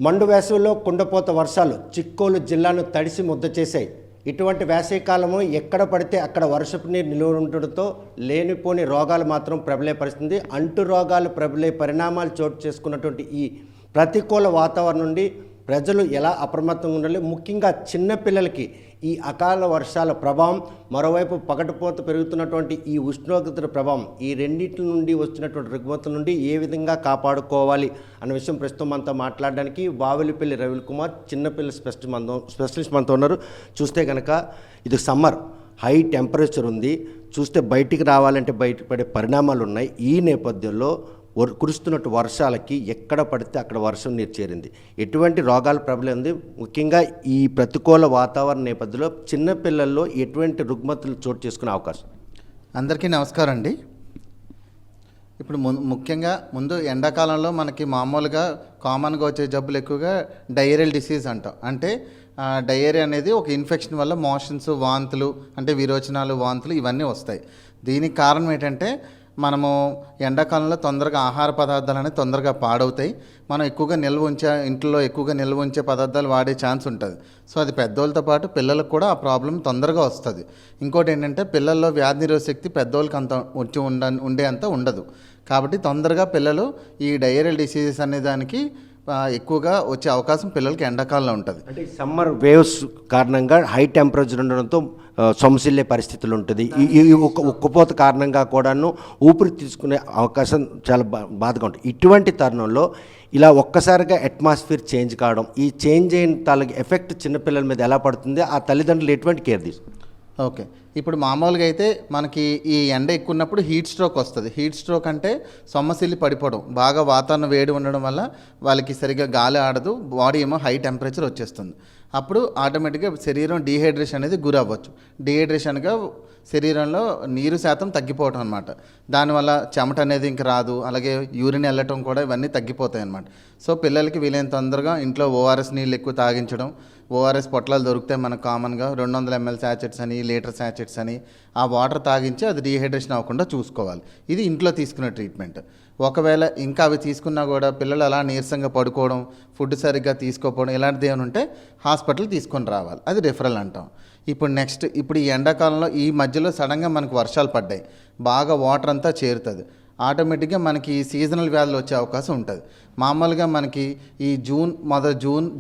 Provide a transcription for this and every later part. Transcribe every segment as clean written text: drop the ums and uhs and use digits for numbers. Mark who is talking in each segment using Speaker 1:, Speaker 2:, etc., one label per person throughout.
Speaker 1: మండు వేసవిలో కుండపోత వర్షాలు చిక్కోలు జిల్లాను తడిసి ముద్ద చేశాయి. ఇటువంటి వేసవికాలము ఎక్కడ పడితే అక్కడ వర్షపు నీరు నిలువ ఉండడంతో లేనిపోని రోగాలు మాత్రం ప్రబలే పరిస్థితి. అంటు రోగాలు ప్రబలే పరిణామాలు చోటు చేసుకున్నటువంటి ఈ ప్రతికూల వాతావరణం నుండి ప్రజలు ఎలా అప్రమత్తంగా ఉండాలి, ముఖ్యంగా చిన్నపిల్లలకి ఈ అకాల వర్షాల ప్రభావం, మరోవైపు పగటిపూత పెరుగుతున్నటువంటి ఈ ఉష్ణోగ్రతల ప్రభావం, ఈ రెండింటి నుండి వచ్చినటువంటి రుగ్మతల నుండి ఏ విధంగా కాపాడుకోవాలి అన్న విషయం ప్రస్తుతం మనతో మాట్లాడడానికి వావిలిపల్లి రవికుమార్ చిన్నపిల్లల స్పెషలిస్ట్ మనతో ఉన్నారు. చూస్తే కనుక ఇది సమ్మర్, హై టెంపరేచర్ ఉంది. చూస్తే బయటికి రావాలంటే బయటకు పడే పరిణామాలు ఉన్నాయి. ఈ నేపథ్యంలో కురుస్తున్నట్టు వర్షాలకి ఎక్కడ పడితే అక్కడ వర్షం నీరు చేరింది. ఎటువంటి రోగాలు ప్రబలింది, ముఖ్యంగా ఈ ప్రతికూల వాతావరణ నేపథ్యంలో చిన్నపిల్లల్లో ఎటువంటి రుగ్మతలు చోటు చేసుకునే అవకాశం?
Speaker 2: అందరికీ నమస్కారం అండి. ఇప్పుడు ముఖ్యంగా ముందు ఎండాకాలంలో మనకి మామూలుగా కామన్గా వచ్చే జబ్బులు ఎక్కువగా డయేరియల్ డిసీజ్ అంటాం. అంటే డయేరియా అనేది ఒక ఇన్ఫెక్షన్ వల్ల మోషన్స్, వాంతులు, అంటే విరోచనాలు, వాంతులు ఇవన్నీ వస్తాయి. దీనికి కారణం ఏంటంటే మనము ఎండాకాలంలో తొందరగా ఆహార పదార్థాలు అనేవి తొందరగా పాడవుతాయి. మనం ఎక్కువగా ఇంట్లో ఎక్కువగా నిల్వ ఉంచే పదార్థాలు వాడే ఛాన్స్ ఉంటుంది. సో అది పెద్దోళ్ళతో పాటు పిల్లలకు కూడా ఆ ప్రాబ్లం తొందరగా వస్తుంది. ఇంకోటి ఏంటంటే పిల్లల్లో వ్యాధి నిరోధక శక్తి పెద్దోళ్ళకి అంత ఉండే అంత ఉండదు. కాబట్టి తొందరగా పిల్లలు ఈ డయేరియల్ డిసీజెస్ అనే దానికి ఎక్కువగా వచ్చే అవకాశం పిల్లలకి ఎండాకాలంలో ఉంటుంది.
Speaker 1: అంటే సమ్మర్ వేవ్స్ కారణంగా హై టెంపరేచర్ ఉండడంతో సొమసిల్లే పరిస్థితులు ఉంటుంది. ఈ ఉక్కపోత కారణంగా కూడాను ఊపిరి తీసుకునే అవకాశం చాలా బాధగా ఉంటుంది. ఇటువంటి తరుణంలో ఇలా ఒక్కసారిగా అట్మాస్ఫియర్ చేంజ్ కావడం, ఈ చేంజ్ అయిన తాలూకు ఎఫెక్ట్ చిన్నపిల్లల మీద ఎలా పడుతుంది, ఆ తల్లిదండ్రులు ఎటువంటి కేర్ తీసుకుంటారు?
Speaker 2: ఓకే, ఇప్పుడు మామూలుగా అయితే మనకి ఈ ఎండ ఎక్కువ ఉన్నప్పుడు హీట్ స్ట్రోక్ వస్తుంది. హీట్ స్ట్రోక్ అంటే సొమ్మసిల్లి పడిపోవడం, బాగా వాతావరణం వేడి ఉండడం వల్ల వాళ్ళకి సరిగ్గా గాలి ఆడదు, బాడీ ఏమో హై టెంపరేచర్ వచ్చేస్తుంది. అప్పుడు ఆటోమేటిక్గా శరీరం డీహైడ్రేషన్ అనేది గురవ్వచ్చు. డీహైడ్రేషన్గా శరీరంలో నీరు శాతం తగ్గిపోవటం అనమాట. దానివల్ల చెమట అనేది ఇంక రాదు, అలాగే యూరిన్ వెళ్ళటం కూడా ఇవన్నీ తగ్గిపోతాయి అన్నమాట. సో పిల్లలకి వీలైన తొందరగా ఇంట్లో ఓఆర్ఎస్ నీళ్ళు ఎక్కువ తాగించడం. ఓఆర్ఎస్ పొట్లాలు దొరుకుతాయి మనకు కామన్గా 200 ml శాచెట్స్ అని, లీటర్ శాచెట్స్ అని. ఆ వాటర్ తాగించి అది డీహైడ్రేషన్ అవ్వకుండా చూసుకోవాలి. ఇది ఇంట్లో తీసుకునే ట్రీట్మెంట్. ఒకవేళ ఇంకా అవి తీసుకున్నా కూడా పిల్లలు అలా నీరసంగా పడుకోవడం, ఫుడ్ సరిగ్గా తీసుకోకపోవడం ఇలాంటిది ఏమైనా ఉంటే హాస్పిటల్ తీసుకొని రావాలి. అది రిఫరల్ అంటాం. ఇప్పుడు ఈ ఎండాకాలంలో ఈ మధ్యలో సడన్గా మనకు వర్షాలు పడ్డాయి, బాగా వాటర్ అంతా చేరుతుంది. ఆటోమేటిక్గా మనకి సీజనల్ వ్యాధులు వచ్చే అవకాశం ఉంటుంది. మామూలుగా మనకి ఈ జూన్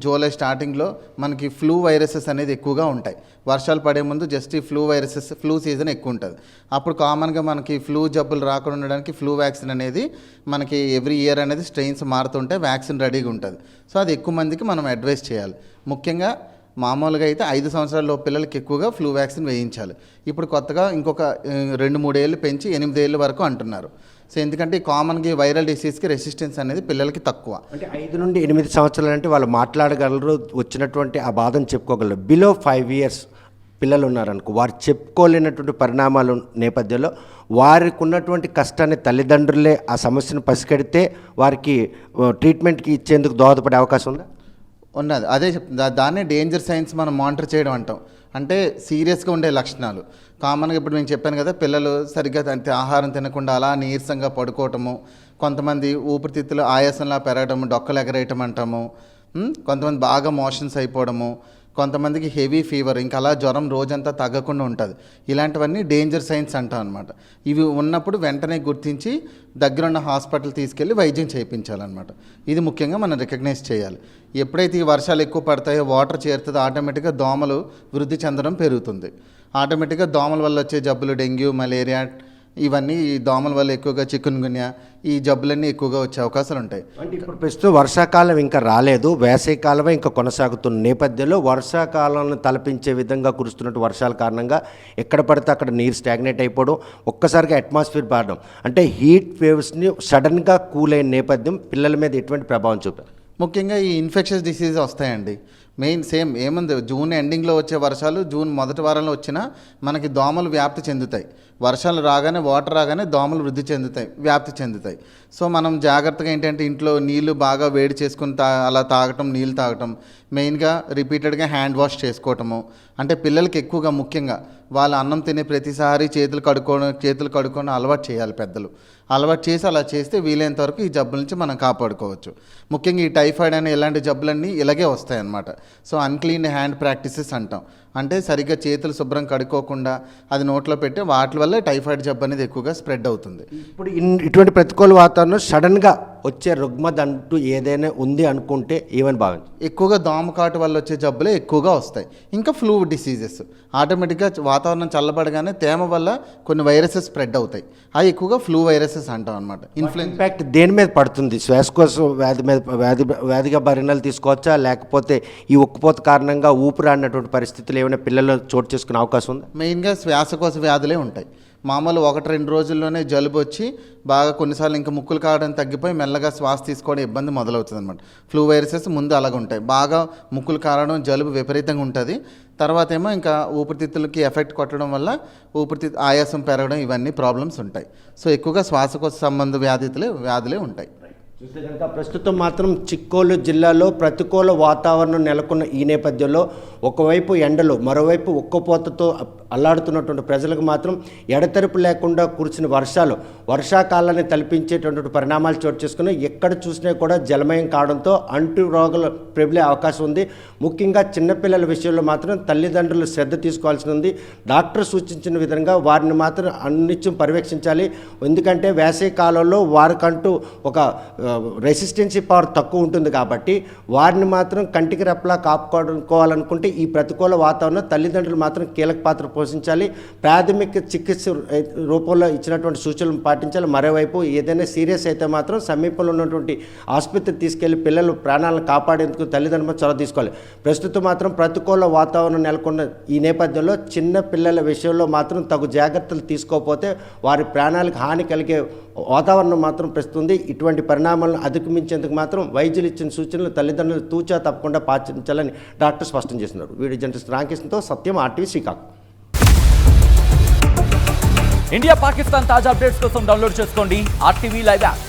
Speaker 2: జూలై స్టార్టింగ్లో మనకి ఫ్లూ వైరసెస్ అనేది ఎక్కువగా ఉంటాయి. వర్షాలు పడే ముందు జస్ట్ ఈ ఫ్లూ సీజన్ ఎక్కువ ఉంటుంది. అప్పుడు కామన్గా మనకి ఫ్లూ జబ్బులు రాకుండా ఉండడానికి ఫ్లూ వ్యాక్సిన్ అనేది మనకి ఎవ్రీ ఇయర్ అనేది స్ట్రెయిన్స్ మారుతుంటే వ్యాక్సిన్ రెడీగా ఉంటుంది. సో అది ఎక్కువ మందికి మనం అడ్వైస్ చేయాలి. ముఖ్యంగా మామూలుగా అయితే 5 సంవత్సరాల పిల్లలకి ఎక్కువగా ఫ్లూ వ్యాక్సిన్ వేయించాలి. ఇప్పుడు కొత్తగా ఇంకొక 2-3 ఏళ్ళు పెంచి 8 ఏళ్ళ వరకు అంటున్నారు. సో ఎందుకంటే కామన్గా వైరల్ డిసీజ్కి రెసిస్టెన్స్ అనేది పిల్లలకి తక్కువ.
Speaker 1: అంటే 5 నుండి 8 సంవత్సరాలు అంటే వాళ్ళు మాట్లాడగలరు, వచ్చినటువంటి ఆ బాధను చెప్పుకోగలరు. బిలో 5 years పిల్లలు ఉన్నారనుకో, వారు చెప్పుకోలేనటువంటి పరిణామాలు నేపథ్యంలో వారికి ఉన్నటువంటి కష్టాన్ని తల్లిదండ్రులే ఆ సమస్యను పసిగడితే వారికి ట్రీట్మెంట్కి ఇచ్చేందుకు దోహదపడే అవకాశం ఉందా?
Speaker 2: ఉన్నది. అదే దాన్నే డేంజర్ సైన్స్ మనం మానిటర్ చేయడం అంటాం. అంటే సీరియస్గా ఉండే లక్షణాలు. కామన్గా ఇప్పుడు నేను చెప్పాను కదా, పిల్లలు సరిగ్గా ఆహారం తినకుండా అలా నీరసంగా పడుకోవటము, కొంతమంది ఊపిరితిత్తులు ఆయాసంలా పెరగటము, డొక్కలు ఎగరేయటం అంటాము, కొంతమంది బాగా మోషన్స్ అయిపోవడము, కొంతమందికి హెవీ ఫీవర్, ఇంకా అలా జ్వరం రోజంతా తగ్గకుండా ఉంటుంది. ఇలాంటివన్నీ డేంజర్ సైన్స్ అంటాం అనమాట. ఇవి ఉన్నప్పుడు వెంటనే గుర్తించి దగ్గరున్న హాస్పిటల్ తీసుకెళ్ళి వైద్యం చేయించాలన్నమాట. ఇది ముఖ్యంగా మనం రికగ్నైజ్ చేయాలి. ఎప్పుడైతే ఈ వర్షాలు ఎక్కువ పడతాయో, వాటర్ చేరుతుందో, ఆటోమేటిక్గా దోమలు వృద్ధి చెందడం పెరుగుతుంది. ఆటోమేటిక్గా దోమల వల్ల వచ్చే జబ్బులు డెంగ్యూ, మలేరియా, ఇవన్నీ ఈ దోమల వల్ల ఎక్కువగా చికున్ గున్యా, ఈ జబ్బులన్నీ ఎక్కువగా వచ్చే అవకాశాలు ఉంటాయి.
Speaker 1: అంటే ఇప్పుడు ప్రస్తుతం వర్షాకాలం ఇంకా రాలేదు, వేసవికాలమే ఇంకా కొనసాగుతున్న నేపథ్యంలో వర్షాకాలాన్ని తలపించే విధంగా కురుస్తున్నట్టు వర్షాల కారణంగా ఎక్కడ పడితే అక్కడ నీరు స్టాగ్నేట్ అయిపోవడం, ఒక్కసారిగా అట్మాస్ఫియర్ పారడం, అంటే హీట్ వేవ్స్ని సడన్గా కూల్ అయిన నేపథ్యం పిల్లల మీద ఎటువంటి ప్రభావం చూపారు?
Speaker 2: ముఖ్యంగా ఈ ఇన్ఫెక్షన్స్ డిసీజ్ వస్తాయండి. సేమ్ ఏముంది, జూన్ ఎండింగ్లో వచ్చే వర్షాలు జూన్ మొదటి వారంలో వచ్చినా మనకి దోమలు వ్యాప్తి చెందుతాయి. వర్షాలు రాగానే వాటర్ రాగానే దోమలు వృద్ధి చెందుతాయి, వ్యాప్తి చెందుతాయి. సో మనం జాగ్రత్తగా ఏంటంటే ఇంట్లో నీళ్లు బాగా వేడి చేసుకుని అలా తాగటం, నీళ్ళు తాగటం, మెయిన్గా రిపీటెడ్గా హ్యాండ్ వాష్ చేసుకోవటము. అంటే పిల్లలకి ఎక్కువగా ముఖ్యంగా వాళ్ళు అన్నం తినే ప్రతిసారి చేతులు కడుక్కోవడం అలవాటు చేయాలి పెద్దలు. అలవాటు చేసి అలా చేస్తే వీలైనంత వరకు ఈ జబ్బుల నుంచి మనం కాపాడుకోవచ్చు. ముఖ్యంగా ఈ టైఫాయిడ్ అనే ఇలాంటి జబ్బులన్నీ ఇలాగే వస్తాయి అన్నమాట. సో అన్క్లీన్ హ్యాండ్ ప్రాక్టీసెస్ అంటాం. అంటే సరిగ్గా చేతులు శుభ్రం కడుక్కోకుండా అది నోట్లో పెట్టి వాటి వల్ల టైఫాయిడ్ జబ్బు అనేది ఎక్కువగా స్ప్రెడ్ అవుతుంది.
Speaker 1: ఇప్పుడు ఇటువంటి ప్రతికూల వాతావరణం సడన్గా వచ్చే రుగ్మత అంటూ ఏదైనా ఉంది అనుకుంటే ఏమని భావించు?
Speaker 2: ఎక్కువగా దోమకాటు వల్ల వచ్చే జబ్బులే ఎక్కువగా వస్తాయి. ఇంకా ఫ్లూ డిసీజెస్ ఆటోమేటిక్గా వాతావరణం చల్లబడగానే తేమ వల్ల కొన్ని వైరసెస్ స్ప్రెడ్ అవుతాయి. అవి ఎక్కువగా ఫ్లూ వైరసెస్ అంటాం అనమాట.
Speaker 1: ఇంపాక్ట్ దేని మీద పడుతుంది? శ్వాసకోశ వ్యాధి మీద వ్యాధిగా పరిణామాలు తీసుకోవచ్చా, లేకపోతే ఈ ఉక్కపోత కారణంగా ఊపిరాడినటువంటి పరిస్థితులు ఏమైనా పిల్లలు చోటు చేసుకునే అవకాశం ఉందా?
Speaker 2: మెయిన్గా శ్వాసకోశ వ్యాధులే ఉంటాయి. మామూలు 1-2 రోజుల్లోనే జలుబు వచ్చి బాగా కొన్నిసార్లు ఇంకా ముక్కులు కావడం తగ్గిపోయి మెల్లగా శ్వాస తీసుకోవడం ఇబ్బంది మొదలవుతుంది అనమాట. ఫ్లూ వైరసెస్ ముందు అలాగ ఉంటాయి. బాగా ముక్కులు కారడం, జలుబు విపరీతంగా ఉంటుంది. తర్వాత ఏమో ఇంకా ఊపిరితిత్తులకి ఎఫెక్ట్ కొట్టడం వల్ల ఆయాసం పెరగడం, ఇవన్నీ ప్రాబ్లమ్స్ ఉంటాయి. సో ఎక్కువగా శ్వాసకోశ సంబంధ వ్యాధులే ఉంటాయి.
Speaker 1: చూస్తే కనుక ప్రస్తుతం మాత్రం చిక్కోలు జిల్లాలో ప్రతికూల వాతావరణం నెలకొన్న ఈ నేపథ్యంలో ఒకవైపు ఎండలు, మరోవైపు ఉక్కపోతతో అల్లాడుతున్నటువంటి ప్రజలకు మాత్రం ఎడతెరపు లేకుండా కురిసిన వర్షాకాలాన్ని తలపించేటటువంటి పరిణామాలు చోటు చేసుకుని ఎక్కడ చూసినా కూడా జలమయం కావడంతో అంటు రోగాలు ప్రబలే అవకాశం ఉంది. ముఖ్యంగా చిన్నపిల్లల విషయంలో మాత్రం తల్లిదండ్రులు శ్రద్ధ తీసుకోవాల్సి ఉంది. డాక్టర్ సూచించిన విధంగా వారిని మాత్రం అన్నిత్యం పర్యవేక్షించాలి. ఎందుకంటే వేసవి కాలంలో వారికంటూ ఒక రెసిస్టెన్సీ పవర్ తక్కువ ఉంటుంది కాబట్టి వారిని మాత్రం కంటికి రెప్పలా కాపాడుకోవాలనుకుంటే ఈ ప్రతికూల వాతావరణం తల్లిదండ్రులు మాత్రం కీలక పాత్ర పోషించాలి. ప్రాథమిక చికిత్స రూపంలో ఇచ్చినటువంటి సూచనలు పాటించాలి. మరోవైపు ఏదైనా సీరియస్ అయితే మాత్రం సమీపంలో ఉన్నటువంటి ఆసుపత్రికి తీసుకెళ్లి పిల్లలు ప్రాణాలను కాపాడేందుకు తల్లిదండ్రులు చొరవ తీసుకోవాలి. ప్రస్తుతం మాత్రం ప్రతికూల వాతావరణం నెలకొన్న ఈ నేపథ్యంలో చిన్న పిల్లల విషయంలో మాత్రం తగు జాగ్రత్తలు తీసుకోకపోతే వారి ప్రాణాలకు హాని కలిగే వాతావరణం మాత్రం ప్రస్తుతుంది. ఇటువంటి పరిణామాలను అధిగమించేందుకు మాత్రం వైద్యులు ఇచ్చిన సూచనలు తల్లిదండ్రులు తూచా తప్పకుండా పాటించాలని డాక్టర్ స్పష్టం చేస్తున్నారు. వీడియో జర్నలిస్ట్ రామకృష్ణతో సత్యం, ఆర్టీవీ శ్రీకాకుళం.
Speaker 3: ఇండియా పాకిస్తాన్ తాజా అప్డేట్స్ కోసం డౌన్లోడ్ చేసుకోండి RTV లైవ్ యాప్.